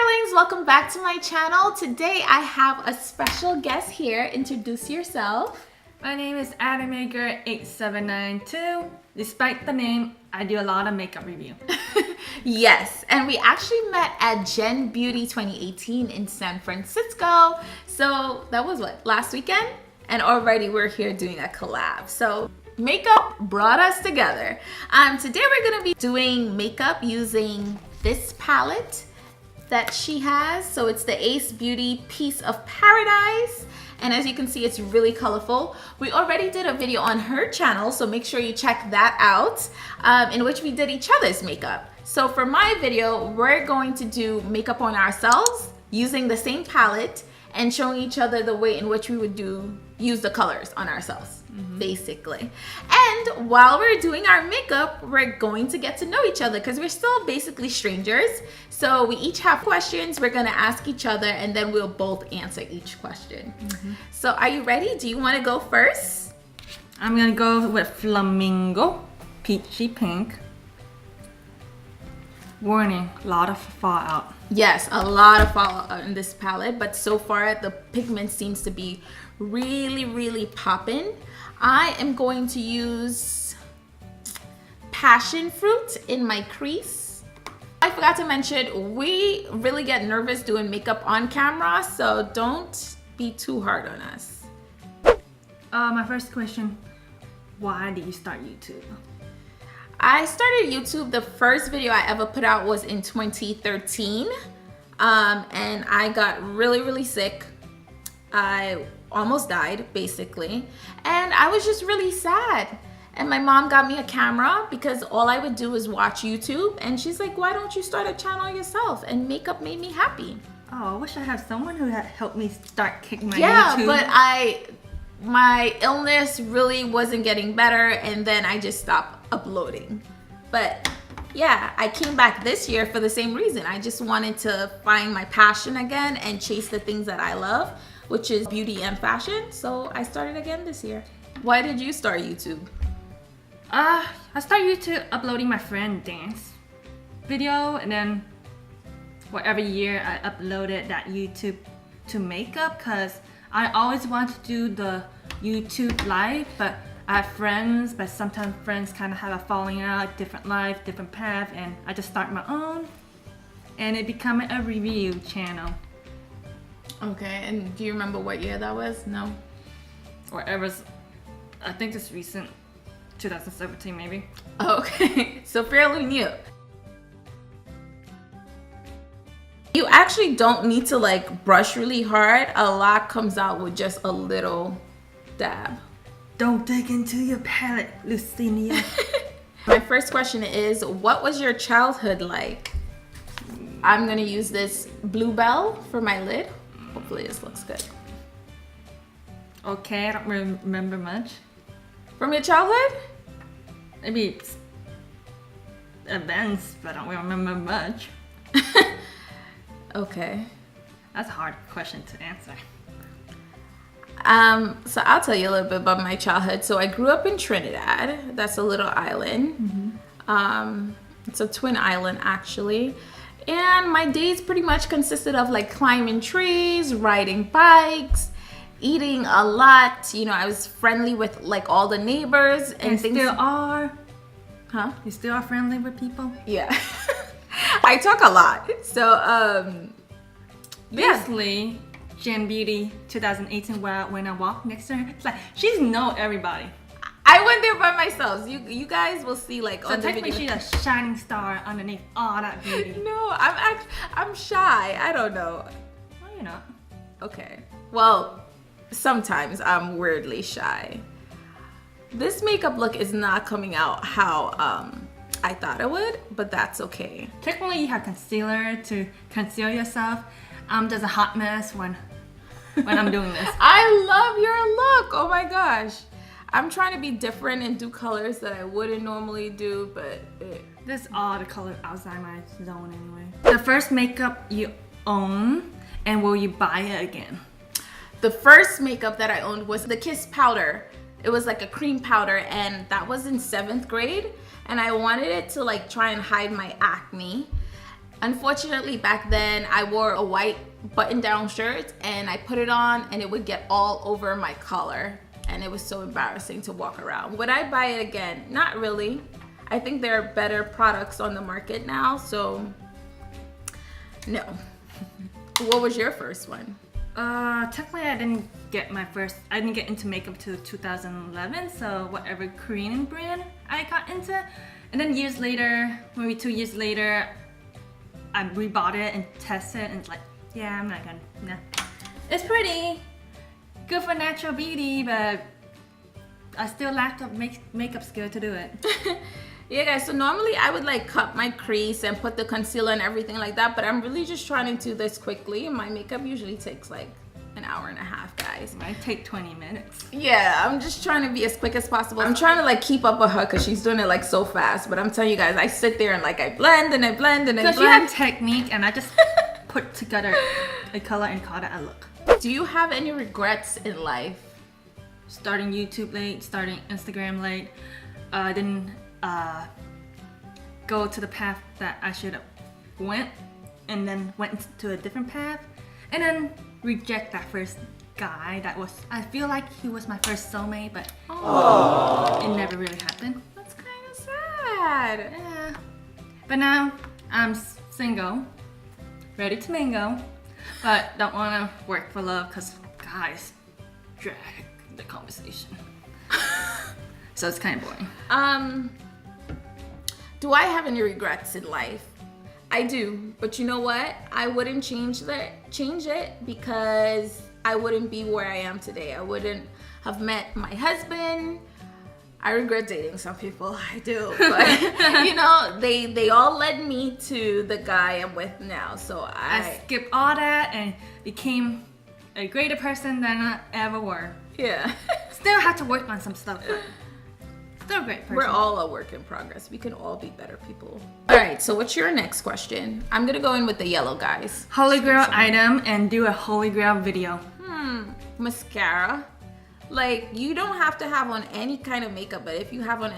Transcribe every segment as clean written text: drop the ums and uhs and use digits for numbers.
darlings, welcome back to my channel. Today I have a special guest here. Introduce yourself. My name is Adamaker8792. Despite the name, I do a lot of makeup review. Yes, and we actually met at Gen Beauty 2018 in San Francisco. So that was what, last weekend? And already we're here doing a collab. So makeup brought us together. Today we're gonna be doing makeup using this palette that she has. So it's the Ace Beaute Piece of Paradise. And as you can see, it's really colorful. We already did a video on her channel, so make sure you check that out, in which we did each other's makeup. So for my video, we're going to do makeup on ourselves using the same palette and showing each other the way in which we would use the colors on ourselves, basically. And while we're doing our makeup, we're going to get to know each other because we're still basically strangers. So we each have questions we're gonna ask each other, and then we'll both answer each question. So are you ready? Do you wanna go first? I'm gonna go with Flamingo, Peachy Pink. Warning, a lot of fallout. Yes, a lot of fallout in this palette, but so far the pigment seems to be really popping. I am going to use Passion Fruit in my crease. I forgot to mention, we really get nervous doing makeup on camera, so don't be too hard on us. My first question, why did you start YouTube? I started YouTube, the first video I ever put out was in 2013. And I got really sick. I almost died, basically. And I was just really sad. And my mom got me a camera because all I would do was watch YouTube. And she's like, why don't you start a channel yourself? And makeup made me happy. Oh, I wish I had someone who had helped me start kicking my YouTube. Yeah, but my illness really wasn't getting better, and then I just stopped uploading. But yeah, I came back this year for the same reason. I just wanted to find my passion again and chase the things that I love, which is beauty and fashion. So I started again this year. Why did you start YouTube? I started YouTube uploading my friend dance video, and then every year I uploaded that YouTube to makeup because I always want to do the YouTube live, but I have friends, but sometimes friends kind of have a falling out, different life, different path, and I just start my own, and it became a review channel. Okay, and do you remember what year that was? No? Whatever, I think it's recent, 2017 maybe. Okay, so fairly new. You actually don't need to like brush really hard. A lot comes out with just a little dab. Don't dig into your palette, Lucinia. My first question is, what was your childhood like? I'm gonna use this Bluebell for my lid. Hopefully this looks good. Okay, I don't remember much. From your childhood? Maybe events, but I don't remember much. Okay. That's a hard question to answer. So I'll tell you a little bit about my childhood. So I grew up in Trinidad. That's a little island. It's a twin island actually. And my days pretty much consisted of like climbing trees, riding bikes, eating a lot. You know, I was friendly with like all the neighbors and things. Still are? Huh? You still are friendly with people? Yeah. I talk a lot. So, basically, Gen Beauty 2018, when I walk next to her, it's like, she's know everybody. I went there by myself. You guys will see like so on the video. she's a shining star underneath all that beauty. No, I'm shy. I don't know. No, you're not. Okay. Well, sometimes I'm weirdly shy. This makeup look is not coming out how I thought it would, but that's okay. Technically, you have concealer to conceal yourself. I'm just a hot mess when I'm doing this. I love your look. Oh my gosh. I'm trying to be different and do colors that I wouldn't normally do, but this is all the color outside my zone anyway. The first makeup you own, and will you buy it again? The first makeup that I owned was the Kiss powder. It was like a cream powder, and that was in 7th grade. And I wanted it to like try and hide my acne. Unfortunately, back then I wore a white button-down shirt and I put it on and it would get all over my collar, and it was so embarrassing to walk around. Would I buy it again? Not really. I think there are better products on the market now, so no. What was your first one? Technically I didn't get into makeup till 2011, so whatever Korean brand I got into. And then years later, maybe 2 years later, I rebought it and tested it, and it's like, yeah, I'm not gonna, nah. It's pretty good for natural beauty, but I still lack of makeup skill to do it. Yeah, guys, so normally I would like cut my crease and put the concealer and everything like that, but I'm really just trying to do this quickly. My makeup usually takes like an hour and a half, guys. It might take 20 minutes. Yeah, I'm just trying to be as quick as possible. I'm trying to like keep up with her because she's doing it like so fast, but I'm telling you guys, I sit there and like I blend and I blend and I blend. Because you have technique and I just put together a color and call it a look. Do you have any regrets in life? Starting YouTube late, starting Instagram late, didn't go to the path that I should have went, and then went to a different path, and then reject that first guy that was, I feel like he was my first soulmate, but it never really happened. That's kind of sad. Yeah. But now I'm single, ready to mingle, but don't want to work for love because guys drag the conversation. So it's kind of boring. Do I have any regrets in life? I do, but you know what? I wouldn't change it because I wouldn't be where I am today. I wouldn't have met my husband. I regret dating some people, I do, but you know, they all led me to the guy I'm with now. So I skipped all that and became a greater person than I ever were. Yeah. Still have to work on some stuff, but still a great person. We're all a work in progress. We can all be better people. All right, so what's your next question? I'm gonna go in with the yellow, guys. Holy grail item and do a holy grail video. Mascara. Like, you don't have to have on any kind of makeup, but if you have on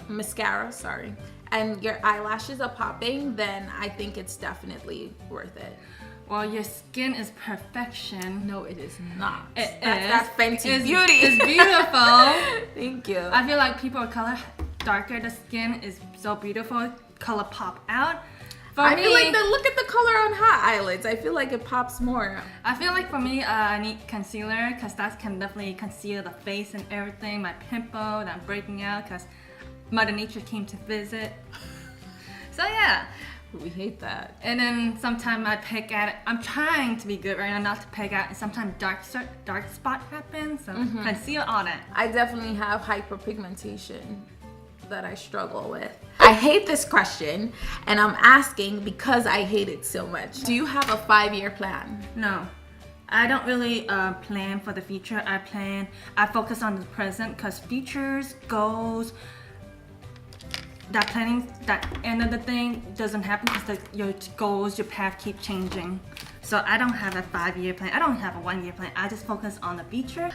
mascara, and your eyelashes are popping, then I think it's definitely worth it. Well, your skin is perfection. No, it is not. That's Fenty Beauty. It's beautiful. Thank you. I feel like people of color, darker the skin is so beautiful. Color pop out. I feel like look at the color on hot eyelids. I feel like it pops more. I feel like for me, I need concealer because that can definitely conceal the face and everything. My pimple that I'm breaking out because Mother Nature came to visit. So yeah. We hate that. And then sometimes I pick at it. I'm trying to be good right now, not to pick out. And sometimes dark spot happens. So conceal all that. I definitely have hyperpigmentation that I struggle with. I hate this question, and I'm asking because I hate it so much. Do you have a 5-year plan? No. I don't really plan for the future. I focus on the present because futures, goals, that planning, that end of the thing doesn't happen because your goals, your path keep changing. So I don't have a 5-year plan. I don't have a 1-year plan. I just focus on the future.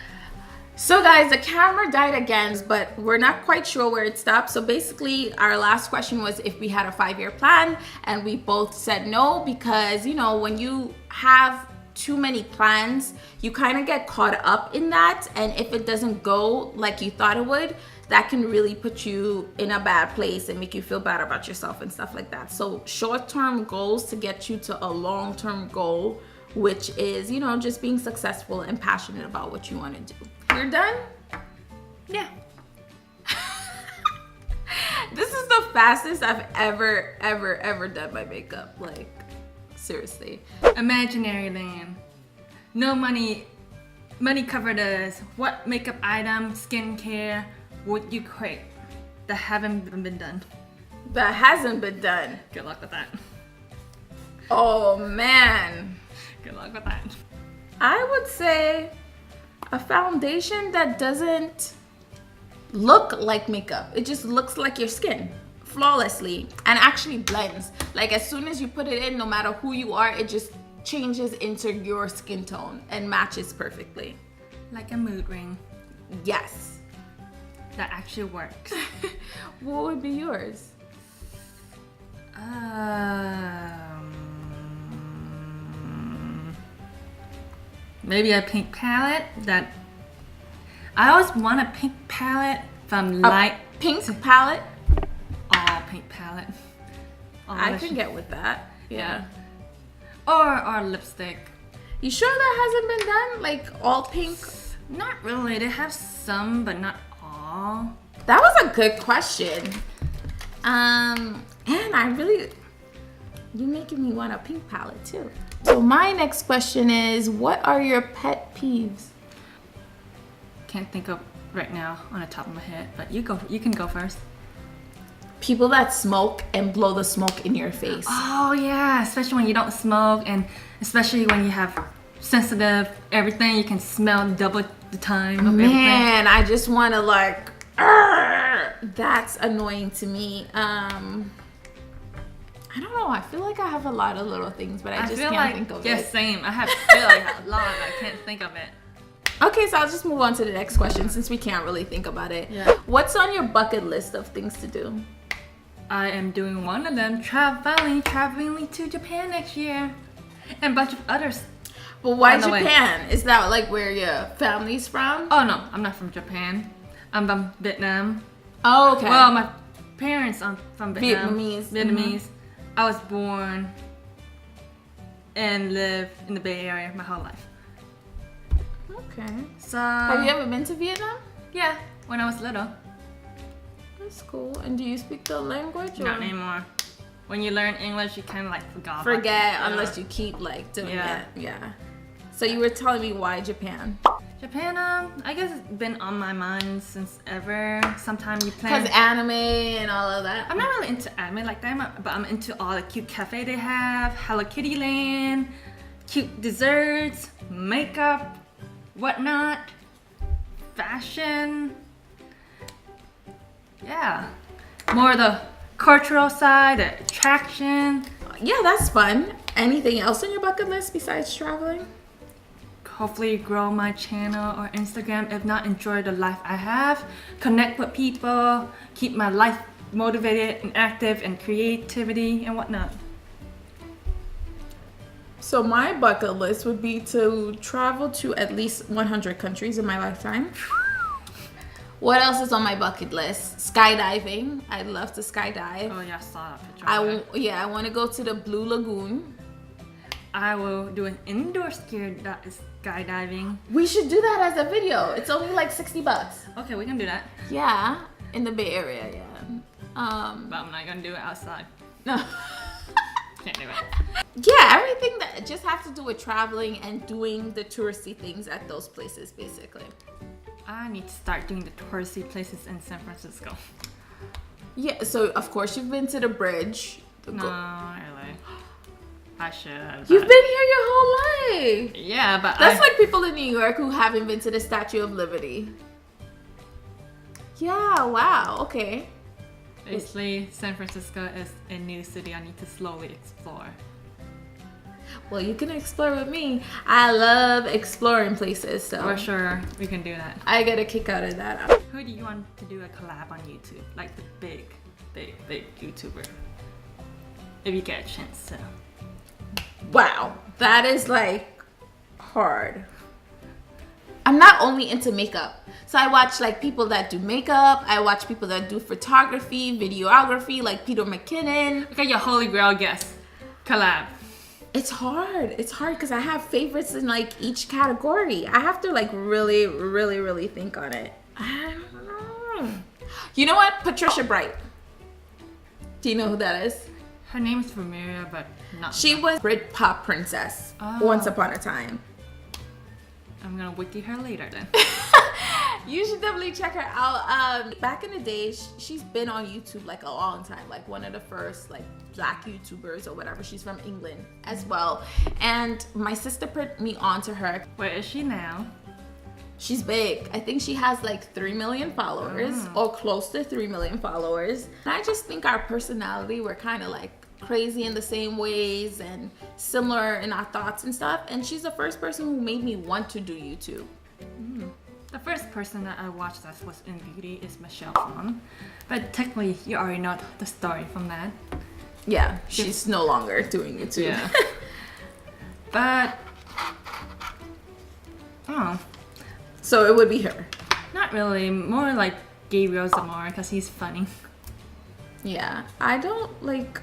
So guys, the camera died again, but we're not quite sure where it stopped. So basically our last question was if we had a 5-year plan, and we both said no, because you know, when you have too many plans, you kind of get caught up in that, and if it doesn't go like you thought it would, that can really put you in a bad place and make you feel bad about yourself and stuff like that. So short-term goals to get you to a long-term goal, which is, you know, just being successful and passionate about what you want to do. You're done? Yeah. This is the fastest I've ever done my makeup. Like, seriously. Imaginary land. No money. Money covered us. What makeup item, skincare would you create that haven't been done? That hasn't been done. Good luck with that. Oh man. Good luck with that. I would say a foundation that doesn't look like makeup. It just looks like your skin flawlessly and actually blends. Like as soon as you put it in, no matter who you are, it just changes into your skin tone and matches perfectly. Like a mood ring. Yes. That actually works. What would be yours? Maybe a pink palette that I always want a pink palette from light pink palette. all pink palette. I can get with that. Yeah. Or lipstick. You sure that hasn't been done? Like all pink? Not really. They have some, but not all. That was a good question. And you're making me want a pink palette too. So my next question is, what are your pet peeves? Can't think of right now on the top of my head, but you go. You can go first. People that smoke and blow the smoke in your face. Oh yeah, especially when you don't smoke, and especially when you have sensitive everything, you can smell double the time of everything. Man, I just want to like. That's annoying to me. I don't know. I feel like I have a lot of little things, but I just can't think of it. Yeah, same. I feel like a lot. I can't think of it. Okay, so I'll just move on to the next question since we can't really think about it. Yeah. What's on your bucket list of things to do? I am doing one of them, traveling to Japan next year, and a bunch of others. But why On the way. Japan? Is that like where your family's from? Oh no, I'm not from Japan. I'm from Vietnam. Oh, okay. Well, my parents are from Vietnam. Vietnamese. Vietnamese. I was born and lived in the Bay Area my whole life. Okay. So Have you ever been to Vietnam? Yeah, when I was little. That's cool. And do you speak the language? Or? Not anymore. When you learn English, you kind of like forget Unless you keep like doing Yeah. it. Yeah. So you were telling me why Japan? Japan, I guess it's been on my mind since ever. Sometime you plan. Because anime and all of that. I'm not really into anime like that, but I'm into all the cute cafe they have, Hello Kitty Land, cute desserts, makeup, whatnot, fashion. Yeah. More the cultural side, the attraction. Yeah, that's fun. Anything else on your bucket list besides traveling? Hopefully grow my channel or Instagram. If not, enjoy the life I have. Connect with people. Keep my life motivated and active and creativity and whatnot. So my bucket list would be to travel to at least 100 countries in my lifetime. What else is on my bucket list? Skydiving. I'd love to skydive. Oh yeah, I saw that picture. I want to go to the Blue Lagoon. I will do an indoor skydiving. We should do that as a video. It's only like $60. Okay, we can do that. Yeah, in the Bay Area, yeah. But I'm not gonna do it outside. No. Can't do it. Yeah, everything that just has to do with traveling and doing the touristy things at those places, basically. I need to start doing the touristy places in San Francisco. Yeah, so of course you've been to the bridge. No, really. I should. You've been here your whole life. Yeah, but That's like people in New York who haven't been to the Statue of Liberty. Yeah, wow, okay. Basically, San Francisco is a new city I need to slowly explore. Well, you can explore with me. I love exploring places, so. For sure, we can do that. I get a kick out of that. Who do you want to do a collab on YouTube? Like the big YouTuber. If you get a chance to. Wow, that is like hard. I'm not only into makeup. So I watch like people that do makeup. I watch people that do photography, videography, like Peter McKinnon. Look at your holy grail guest. Collab. It's hard. It's hard because I have favorites in like each category. I have to like really think on it. I don't know. You know what? Patricia Bright. Do you know who that is? Her name is familiar, but not. She was Brit pop princess once upon a time. I'm gonna wiki her later then. You should definitely check her out. Back in the day, she's been on YouTube like a long time, like one of the first like black YouTubers or whatever. She's from England as well. And my sister put me onto her. Where is she now? She's big. I think she has like 3 million followers or close to 3 million followers. And I just think our personality, we're kind of like crazy in the same ways and similar in our thoughts and stuff. And she's the first person who made me want to do YouTube. The first person that I watched that was in beauty is Michelle Phan. But technically, you already know the story from that. Yeah, she's no longer doing YouTube. Yeah. But oh, So it would be her. not really. More like Gabriel Zamora because he's funny. Yeah, I don't like.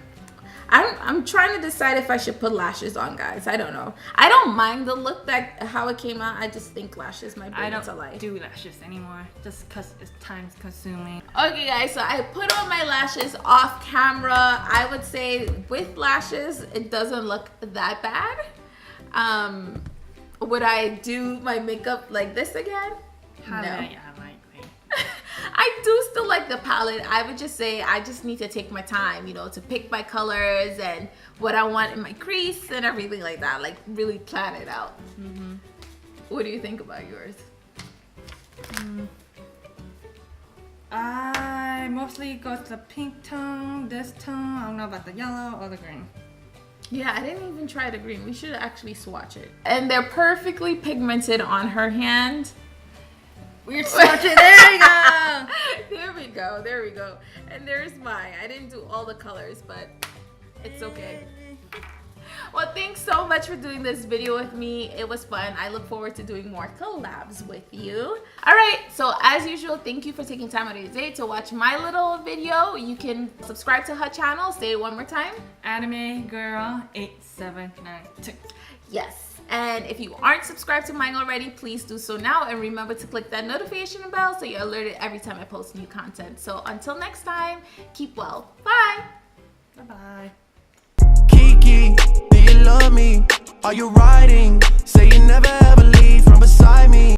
I'm trying to decide if I should put lashes on, guys. I don't know. I don't mind the look that how it came out. I just think lashes might bring I it to don't life. do lashes anymore just because it's time consuming. Okay, guys. So I put on my lashes off camera. I would say with lashes, it doesn't look that bad. Would I do my makeup like this again? No. Yeah, likely. I do still like the palette. I would just say I just need to take my time, to pick my colors and what I want in my crease and everything like that. Like really plan it out. Mm-hmm. What do you think about yours? I mostly go to the pink tone, this tone. I don't know about the yellow or the green. Yeah, I didn't even try the green. We should actually swatch it. And they're perfectly pigmented on her hand. We're swatching. There we go. There we go. And there's mine. I didn't do all the colors, but it's okay. Well, thanks so much for doing this video with me. It was fun. I look forward to doing more collabs with you. All right, so as usual, thank you for taking time out of your day to watch my little video. You can subscribe to her channel. Say it one more time. Anime Girl 8792. Yes. And if you aren't subscribed to mine already, please do so now. And remember to click that notification bell so you're alerted every time I post new content. So until next time, keep well. Bye. Bye-bye. Kiki, do you love me? Are you riding? Say you never ever leave from beside me.